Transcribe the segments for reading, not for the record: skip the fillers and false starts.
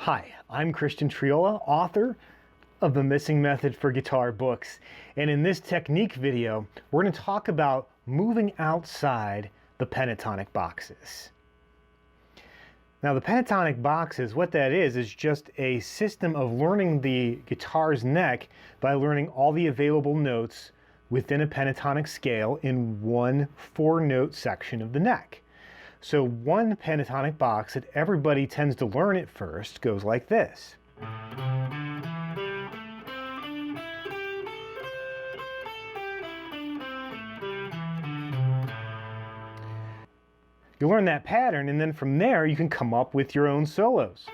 Hi, I'm Christian Triola, author of the Missing Method for Guitar books. And in this technique video, we're going to talk about moving outside the pentatonic boxes. Now the pentatonic boxes, what that is just a system of learning the guitar's neck by learning all the available notes within a pentatonic scale in one 4-note section of the neck. So one pentatonic box that everybody tends to learn at first goes like this. You learn that pattern, and then from there you can come up with your own solos.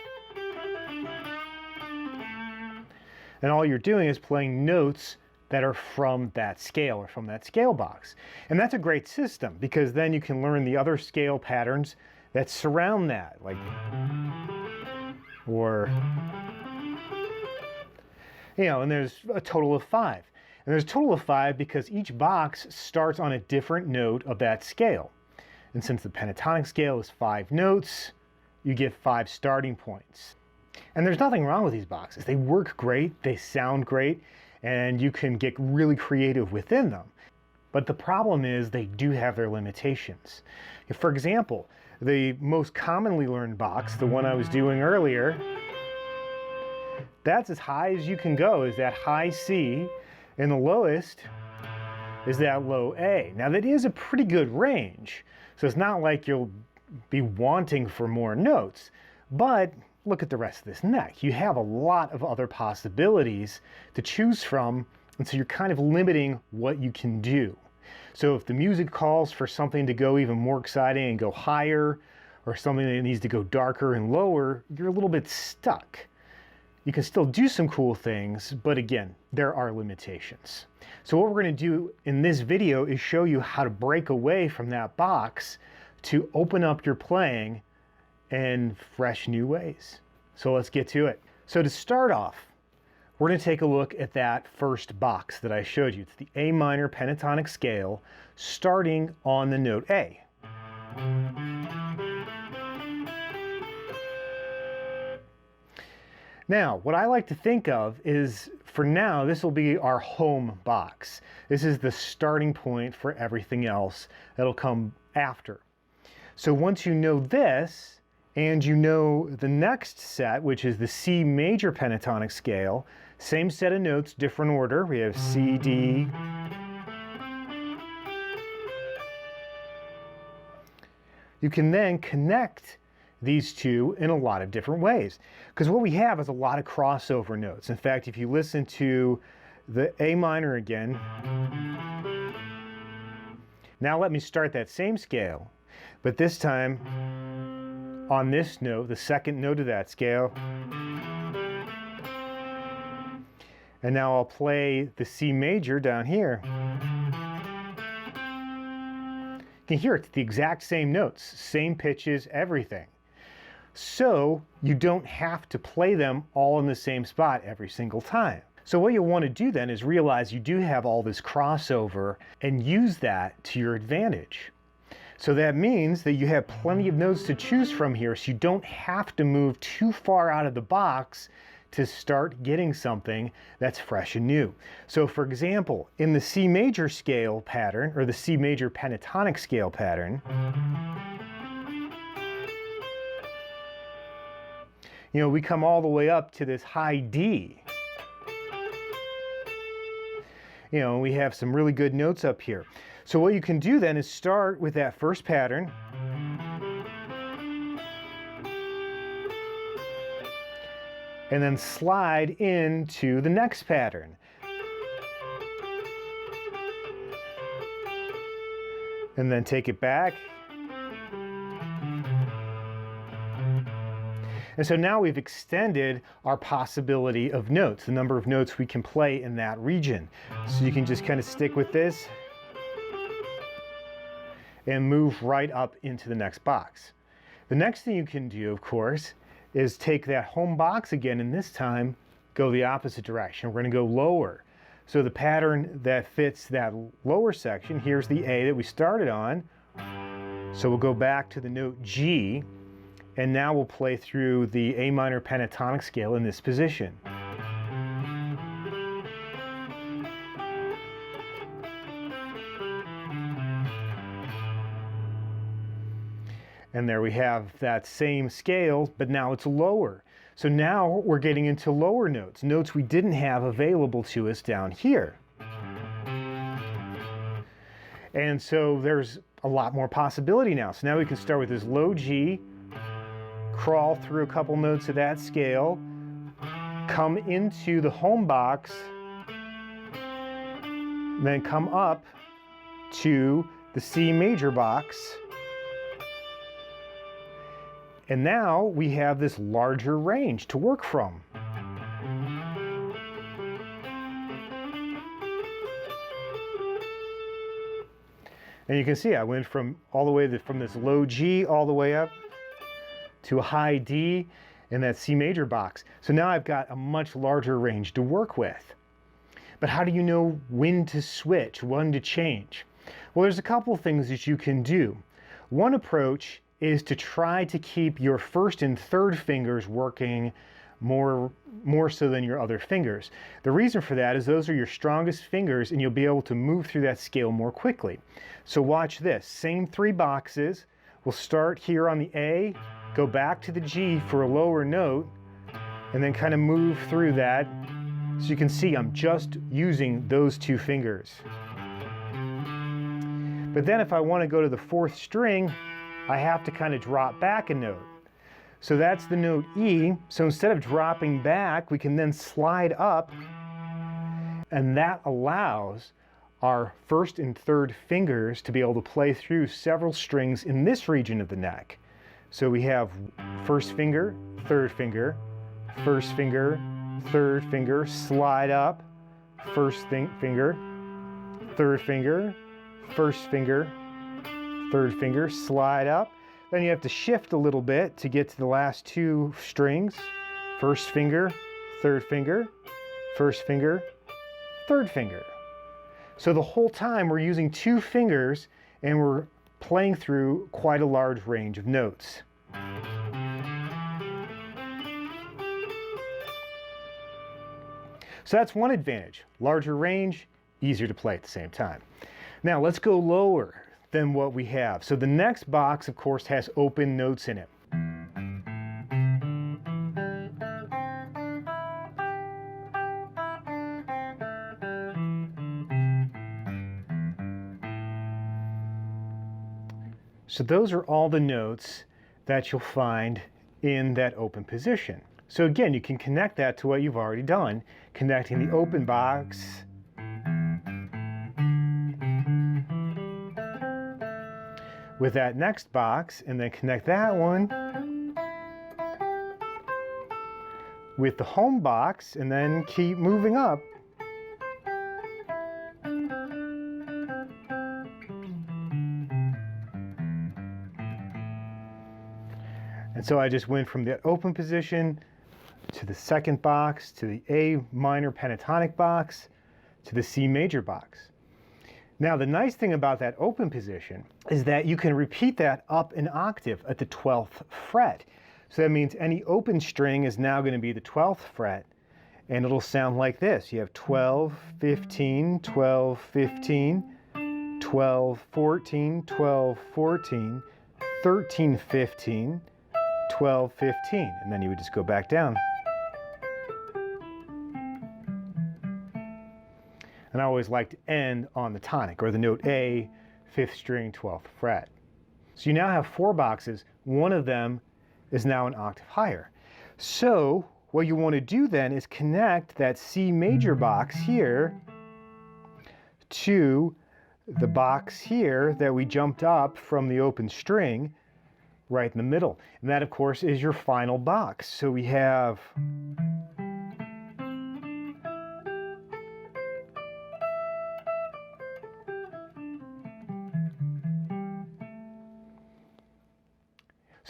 And all you're doing is playing notes that are from that scale or from that scale box. And that's a great system because then you can learn the other scale patterns that surround that, like, and there's a total of 5. And there's a total of 5 because each box starts on a different note of that scale. And since the pentatonic scale is 5 notes, you get 5 starting points. And there's nothing wrong with these boxes. They work great, they sound great, and you can get really creative within them. But the problem is they do have their limitations. For example, the most commonly learned box, the one I was doing earlier, that's as high as you can go, is that high C, and the lowest is that low A. Now that is a pretty good range, so it's not like you'll be wanting for more notes, but look at the rest of this neck. You have a lot of other possibilities to choose from, and so you're kind of limiting what you can do. So if the music calls for something to go even more exciting and go higher, or something that needs to go darker and lower, you're a little bit stuck. You can still do some cool things, but again, there are limitations. So what we're going to do in this video is show you how to break away from that box to open up your playing in fresh new ways. So let's get to it. So to start off, we're going to take a look at that first box that I showed you. It's the A minor pentatonic scale starting on the note A. Now, what I like to think of is, for now, this will be our home box. This is the starting point for everything else that'll come after. So once you know this, and you know the next set, which is the C major pentatonic scale, same set of notes, different order. We have C, D, you can then connect these two in a lot of different ways. Because what we have is a lot of crossover notes. In fact, if you listen to the A minor again, now let me start that same scale, but this time on this note, the second note of that scale. And now I'll play the C major down here. You can hear it's the exact same notes, same pitches, everything. So you don't have to play them all in the same spot every single time. So what you'll want to do then is realize you do have all this crossover and use that to your advantage. So that means that you have plenty of notes to choose from here, so you don't have to move too far out of the box to start getting something that's fresh and new. So for example, in the C major scale pattern, or the C major pentatonic scale pattern, we come all the way up to this high D. We have some really good notes up here. So what you can do then is start with that first pattern, and then slide into the next pattern. And then take it back. And so now we've extended our possibility of notes, the number of notes we can play in that region. So you can just kind of stick with this and move right up into the next box. The next thing you can do, of course, is take that home box again, and this time go the opposite direction. We're going to go lower. So the pattern that fits that lower section, here's the A that we started on. So we'll go back to the note G, And now we'll play through the A minor pentatonic scale in this position. And there we have that same scale, but now it's lower. So now we're getting into lower notes, notes we didn't have available to us down here. And so there's a lot more possibility now. So now we can start with this low G, crawl through a couple notes of that scale, come into the home box, then come up to the C major box. And now we have this larger range to work from. And you can see I went from all the way from this low G all the way up to a high D in that C major box. So now I've got a much larger range to work with. But how do you know when to switch, when to change? Well, there's a couple of things that you can do. One approach is to try to keep your first and third fingers working more so than your other fingers. The reason for that is those are your strongest fingers and you'll be able to move through that scale more quickly. So watch this, same three boxes. We'll start here on the A, go back to the G for a lower note, and then kind of move through that. So you can see I'm just using those two fingers. But then if I want to go to the fourth string, I have to kind of drop back a note. So that's the note E. So instead of dropping back, we can then slide up, and that allows our first and third fingers to be able to play through several strings in this region of the neck. So we have first finger, first finger, third finger, slide up, first finger, third finger, first finger, third finger, slide up. Then you have to shift a little bit to get to the last two strings. First finger, first finger, third finger. So the whole time we're using two fingers and we're playing through quite a large range of notes. So that's one advantage. Larger range, easier to play at the same time. Now let's go lower than what we have. So the next box, of course, has open notes in it. So those are all the notes that you'll find in that open position. So again, you can connect that to what you've already done, connecting the open box with that next box, and then connect that one with the home box, and then keep moving up. And so I just went from the open position to the second box, to the A minor pentatonic box, to the C major box. Now the nice thing about that open position is that you can repeat that up an octave at the 12th fret. So that means any open string is now going to be the 12th fret, and it'll sound like this. You have 12, 15, 12, 15, 12, 14, 12, 14, 13, 15, 12, 15, and then you would just go back down. And I always like to end on the tonic, or the note A, 5th string, 12th fret. So you now have four boxes. One of them is now an octave higher. So what you want to do then is connect that C major box here to the box here that we jumped up from the open string right in the middle. And that, of course, is your final box. So we have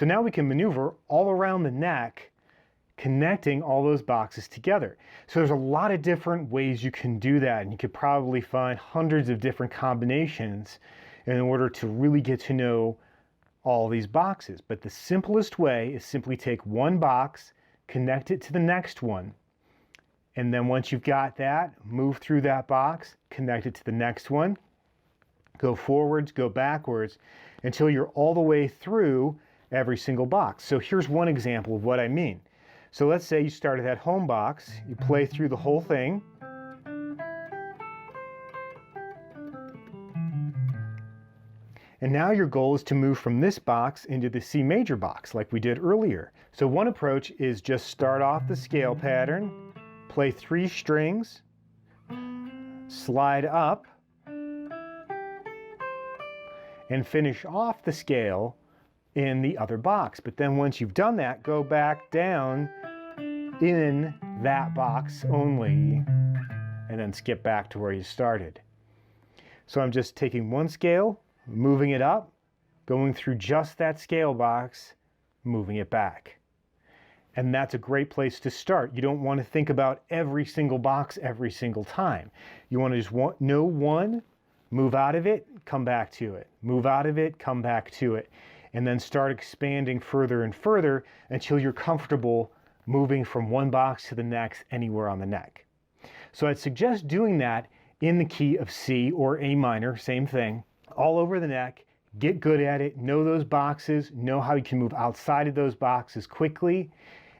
So now we can maneuver all around the neck, connecting all those boxes together. So there's a lot of different ways you can do that, and you could probably find hundreds of different combinations in order to really get to know all these boxes. But the simplest way is simply take one box, connect it to the next one, and then once you've got that, move through that box, connect it to the next one, go forwards, go backwards, until you're all the way through every single box. So here's one example of what I mean. So let's say you start at that home box, you play through the whole thing, and now your goal is to move from this box into the C major box like we did earlier. So one approach is just start off the scale pattern, play 3 strings, slide up, and finish off the scale in the other box. But then once you've done that, go back down in that box only, and then skip back to where you started. So I'm just taking one scale, moving it up, going through just that scale box, moving it back. And that's a great place to start. You don't want to think about every single box every single time. You want to just know one, move out of it, come back to it. Move out of it, come back to it. And then start expanding further and further until you're comfortable moving from one box to the next anywhere on the neck. So I'd suggest doing that in the key of C or A minor, same thing, all over the neck. Get good at it, know those boxes, know how you can move outside of those boxes quickly.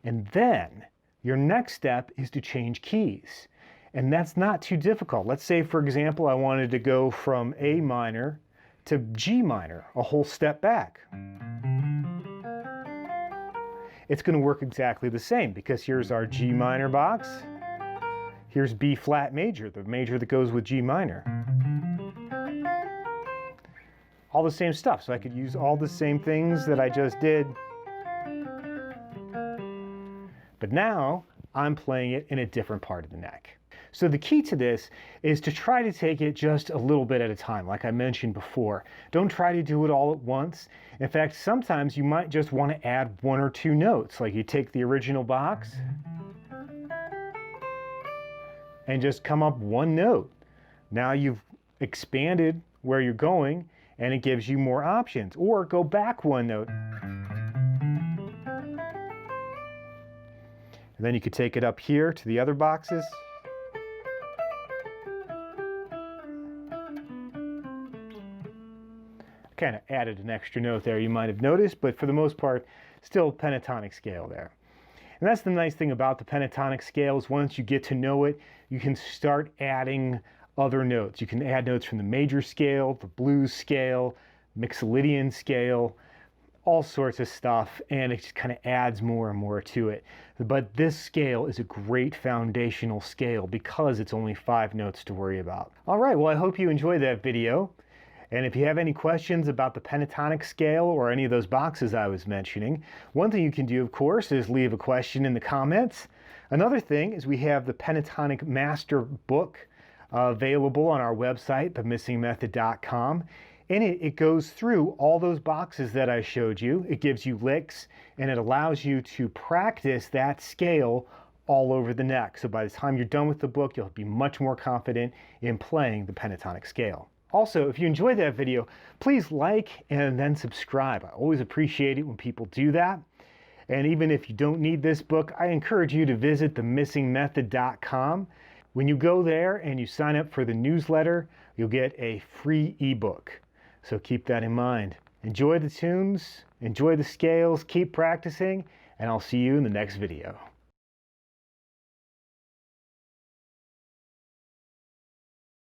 And then your next step is to change keys. And that's not too difficult. Let's say, for example, I wanted to go from A minor to G minor, a whole step back. It's going to work exactly the same because here's our G minor box. Here's B flat major, the major that goes with G minor. All the same stuff. So I could use all the same things that I just did. But now I'm playing it in a different part of the neck. So the key to this is to try to take it just a little bit at a time, like I mentioned before. Don't try to do it all at once. In fact, sometimes you might just want to add 1 or 2 notes, like you take the original box and just come up 1 note. Now you've expanded where you're going and it gives you more options. Or go back 1 note. And then you could take it up here to the other boxes. I kind of added an extra note there, you might have noticed, but for the most part, still pentatonic scale there. And that's the nice thing about the pentatonic scale is once you get to know it, you can start adding other notes. You can add notes from the major scale, the blues scale, Mixolydian scale, all sorts of stuff, and it just kind of adds more and more to it. But this scale is a great foundational scale because it's only 5 notes to worry about. All right, well, I hope you enjoyed that video. And if you have any questions about the pentatonic scale or any of those boxes I was mentioning, one thing you can do, of course, is leave a question in the comments. Another thing is we have the Pentatonic Master book available on our website, themissingmethod.com. In it, it goes through all those boxes that I showed you. It gives you licks, and it allows you to practice that scale all over the neck. So by the time you're done with the book, you'll be much more confident in playing the pentatonic scale. Also, if you enjoyed that video, please like and then subscribe. I always appreciate it when people do that. And even if you don't need this book, I encourage you to visit themissingmethod.com. When you go there and you sign up for the newsletter, you'll get a free ebook. So keep that in mind. Enjoy the tunes, enjoy the scales, keep practicing, and I'll see you in the next video.